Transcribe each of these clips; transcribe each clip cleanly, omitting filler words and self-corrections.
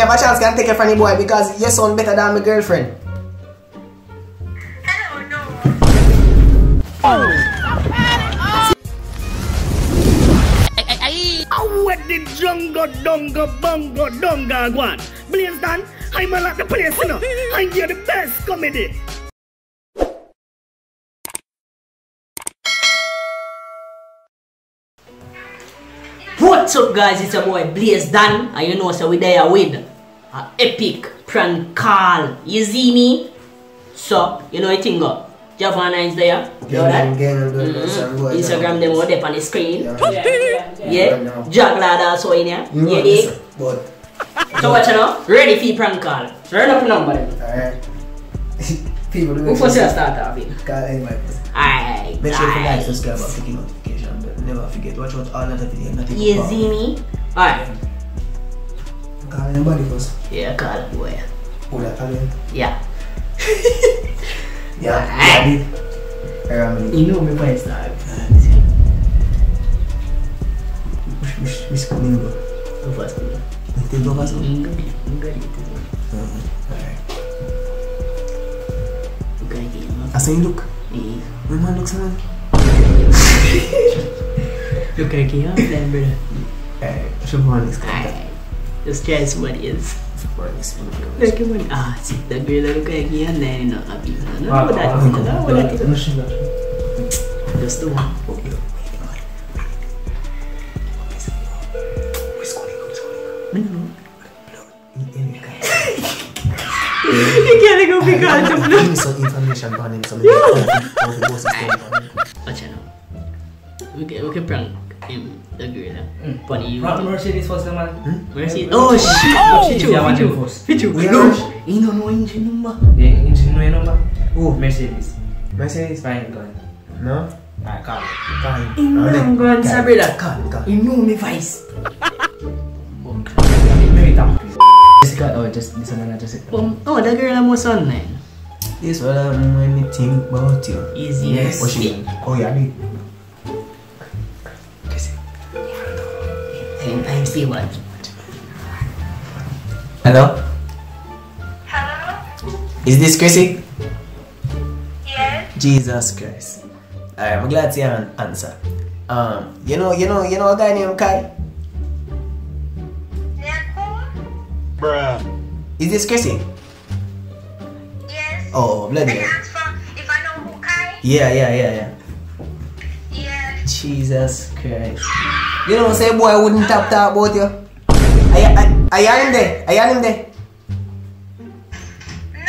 have a chance can take it from the boy because you sound better than my girlfriend. Hello, no. What the jungle donga bongo donga one? Blaze Dan, I'm a lot of place, you know. I'm here the best comedy. What's up guys, it's your boy Blaze Dan and you know so we there with an epic prank call. You see me? So, you know what thing go? Javana is there. You know that? Instagram them over there on the screen. Yeah. Jaglad also in here. Yeah, dig? So watch you know? Ready for your prank call. Turn up your number then. Alright. People do who first you start off in? Call anybody. Alright. Make sure you like, subscribe, and click the notification bell. Never forget, watch out all other videos. You see me? Alright. Call anybody first. Yeah, call it boy. Who that again? Yeah. Yeah. You know me by start. Which coming go? Go first. You take go first? Alright. I say look. Yeah. My man looks man. Look at you, then brother. Show one is Alright. Just try somebody else. this one. Look at one. Ah, see, the girl look at you and then you know, happy. No, that. Just the one. You can't go because of Give me some information on him. Some watch out now. We can prank him, the girl. Funny you. Mercedes was the man. Mercedes. Oh shit! Pichu. No. You don't know engine number. The engine number? Oh, Mercedes. Mercedes. Fine, go on. No? Alright, call. I'm going to say brother. Call. You know me voice. Maybe talk please. Jessica, oh, just this one, Jessica. Oh, the girl I'm online. This what I'm think about you. Easy. Yes. What she mean? Oh yeah, me. I'm still what? Hello? Hello? Is this Chrissy? Yes? Jesus Christ. Alright, I'm glad to hear an answer. You know a guy named Kai? Bruh. Is this Chrissy? Yes? Oh, bloody And hell. ask for if I know who Kai? Yeah. Yeah. Jesus Christ. You know, say boy wouldn't talk about you. I hear him there. No?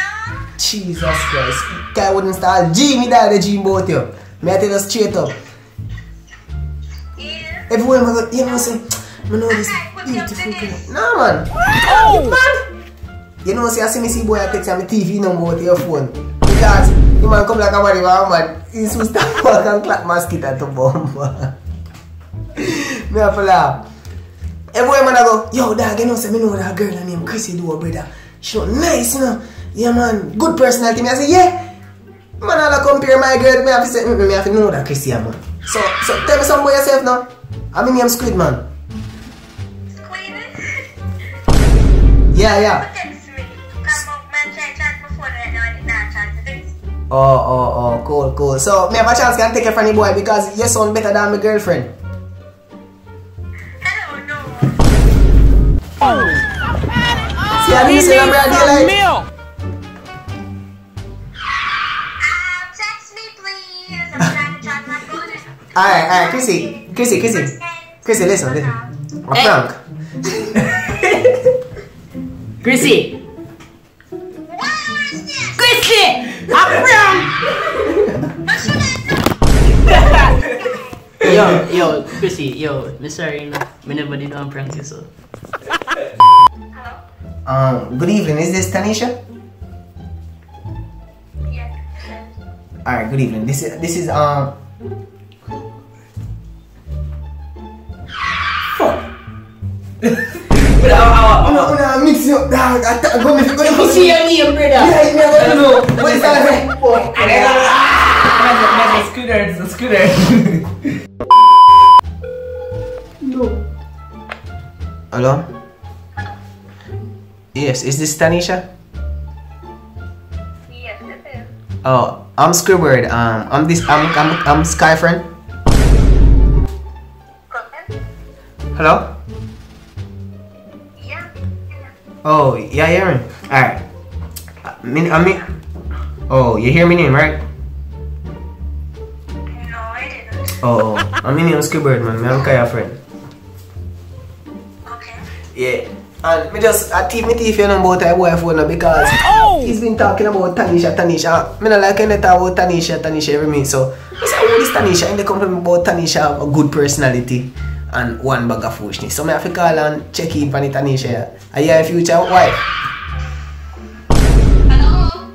Jesus Christ. Guy wouldn't start G me the G about you. May I tell you straight up. Yeah. Everywhere I go, you know say, I know this beautiful girl. No man. Oh man. You know say I see me see boy I text my TV number with your phone. Because the man come like a body man. He's supposed to walk and clap mosquito to bomb. Me have to laugh. Everywhere man I go, yo dog, you know say me know that girl named Chrissy do brother. She look nice, you know. Yeah man, good personality. Me I say, yeah. Man I compare my girl, me have to say, me have to know that Chrissy man. So tell me something about yourself now. I'm in name Squid man. Squid? Yeah. Text me. Come up, man, chat before that. No, I did not chat to this. Oh, cool. So me have a chance can take it from the boy because you sound better than my girlfriend. Hello, no. See, I didn't say I'm ready like. Text me, please. I'm trying to chat my phone. Alright, Chrissy, listen. A prank. Chrissy! Chrissy! A prank! Yo, Chrissy, me sorry, you know. Me never did one prank you, so. Hello? Good evening, is this Tanisha? Yes. Alright, good evening. This is fuck. I'm mixing up. Go me See your name, brother. Yeah, you never know. What is that? It's a scooter. No. Hello? Yes, is this Tanisha? Yes, this is. Oh, I'm Squidward. I'm Skyfriend. Hello? Yeah. Oh, yeah, hear me. Alright. Oh, you hear me name, right? No, I didn't. Oh, I'm name Squidward, man. I'm Kaya friend. Okay. Yeah. And I teeth me teeth, you know, about my boy phone now because he's been talking about Tanisha. I don't like when they talk about Tanisha every minute. So, I say, oh, this Tanisha, and they come to me about Tanisha have a good personality and one bag of foolishness. So, I have to call and check in for Tanisha. Are you a future wife? Hello?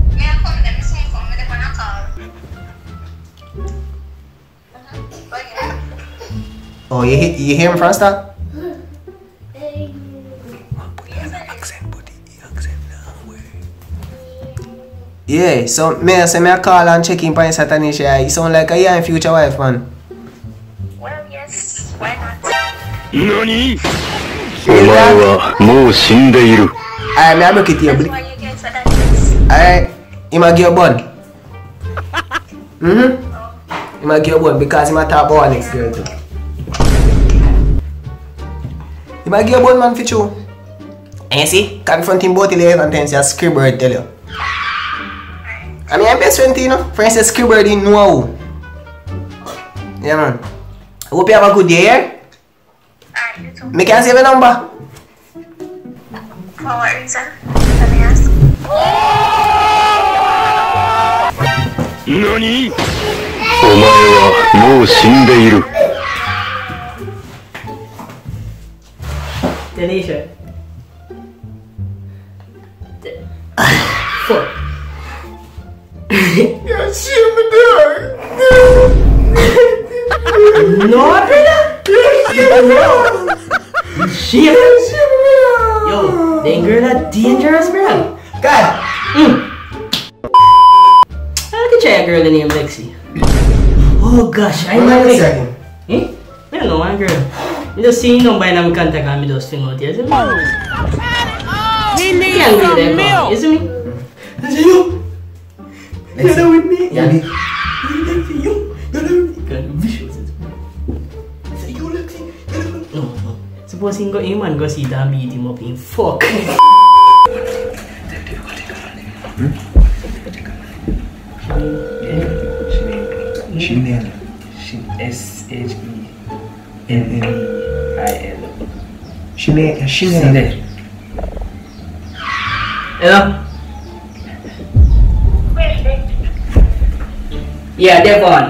May I come let me see phone with the phone call. Oh, you hear him from start? Yeah, so I call and check in for Tanisha. You sound like a young future wife, man. Well, yes. Why not? 何お前はもう死んでいる。 Alright, I look at you. That's why you guys said that yes. Alright, you might get a bun. You might get a bun because you might talk about next girl too. You might get a bun, man, for you. And you see, come from Team Boaty 11 times, you Squidward tell you. I mean, I'm best friend, you know. Friends say Squidward in know. Yeah, man. Hope you have a good day, yeah? Alright, you too. Me can save your number. For what reason? Let me ask. 何お前はもう死んでいる。 Tanisha. Fuck. Yeah, shit me there. No, brother. Shit. Yo, that girl are dangerous, bro. God. I can try a girl named Lexi. Oh gosh, I might like. Eh? I don't know, one girl. I just see no by them contact and I just think out here. You see me? He needs Can't be some there, milk. you see me? I say you. You're not with me. Yeah. You're not with me. Kind of vicious. Say you, Lexi. No. Suppose he go him and go see that beat him up in fuck. Chanel. S-H-E-N-N-E-I-L. Chanel. Hello? Where's it? Yeah, Devon.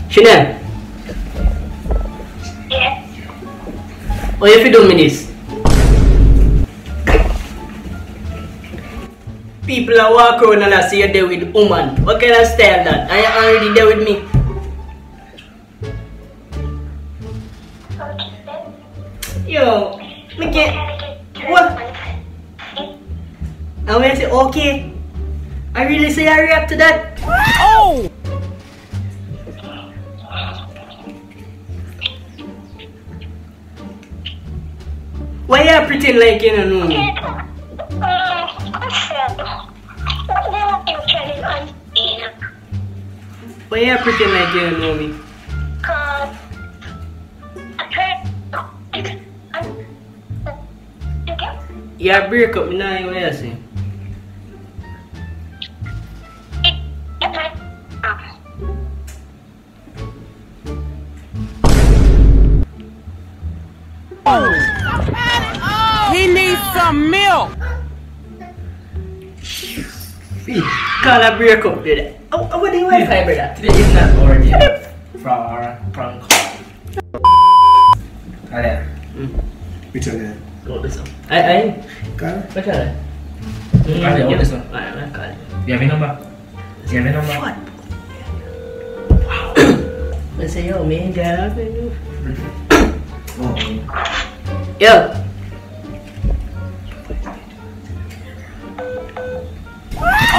Chanel, Yeah. what if you do me this? People are walking around and I see you there with woman. What kind of style that? Are you already there with me? Yo, me can't. What? And when I say okay, I really say I react to that. Oh! Why you pretend like you don't know me? Why you pretend like you don't know me? Yeah, break up, me nah hear what you say. He needs some milk. Call a break up, brother. Oh, what do you want, brother? Today is not ordered from our prank call. Alright. Which one? Go this one. I. Call? What call it? Alright, what this one? Alright, call it. You have a number? Do you have a number? What? Wow. Let's say, yo, man, girl. Oh. Yo.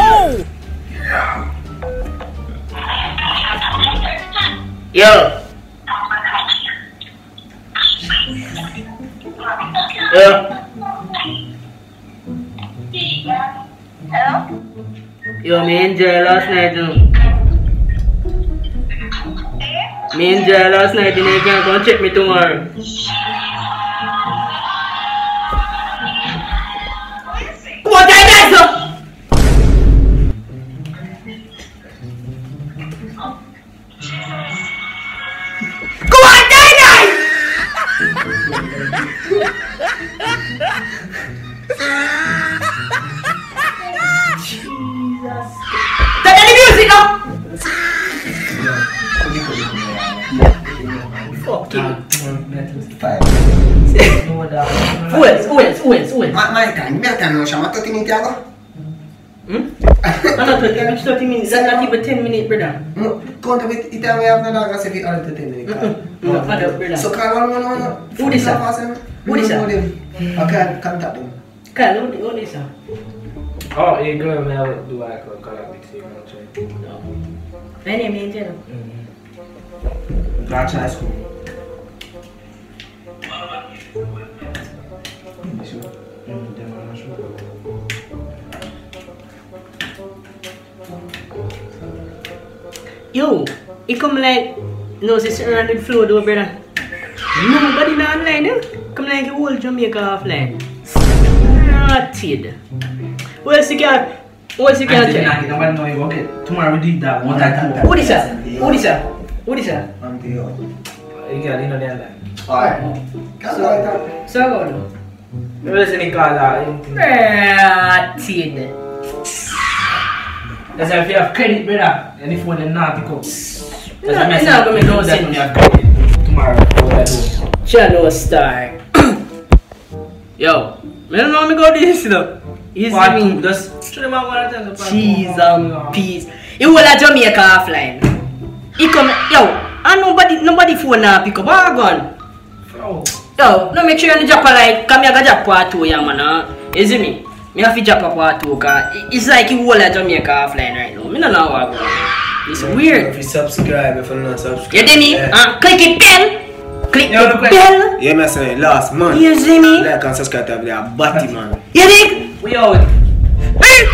Oh! Yo. Yeah. Hello? Yo, me enjoy last night, you know. Me enjoy last night, you know, you can come check me tomorrow. Come on, guys, up! Come on, guys! Jesus. Turn the music up! Fucking. Owens. Ma è tanto, siamo a tutti minuti ago? No, 30 minutes. That's not even 10 minutes, brother. Conta with Italian we have no longer say we are the 10 minutes. No, brother. So Carl, no. Who this are? Okay, contact them. Kyle, what is that? Oh, you go and do I collect it? No. My name is Angelo. Branch High School. Yo, it come like, no, it's around the floor though, brother. Nobody not online, eh? Come like the whole Jamaica offline. Rotted. Where's the cat? What's the cat? Nobody know you okay. Tomorrow we do that. One time. Who is that? I'm the yo. You got in on the line. Alright. So go on. You listen to Carla. Rotted. That's why if you have credit, brother, and if one is not to come. That's why It's not gonna make no that when sense. you have credit. Tomorrow, what I do. Channel Star. Yo, I don't know how to go this, you know. Easy me. Just show them how I tell the Cheese and peas. You will at Jamaica offline. He come, yo, and nobody phone now pick up. Where gone? Oh. Yo, no make sure you drop a like. Come here, go drop part 2, yeah, man. You see me? Me have to drop a part 2, cause it's like you will at Jamaica offline right now. Me don't know what going on. It's weird. If you subscribe, if you not subscribe. You see me? Click it bell. Click the bell. Yeah, man, say last month. You see me? Like and subscribe to the body, man. You dig? We out. Hey!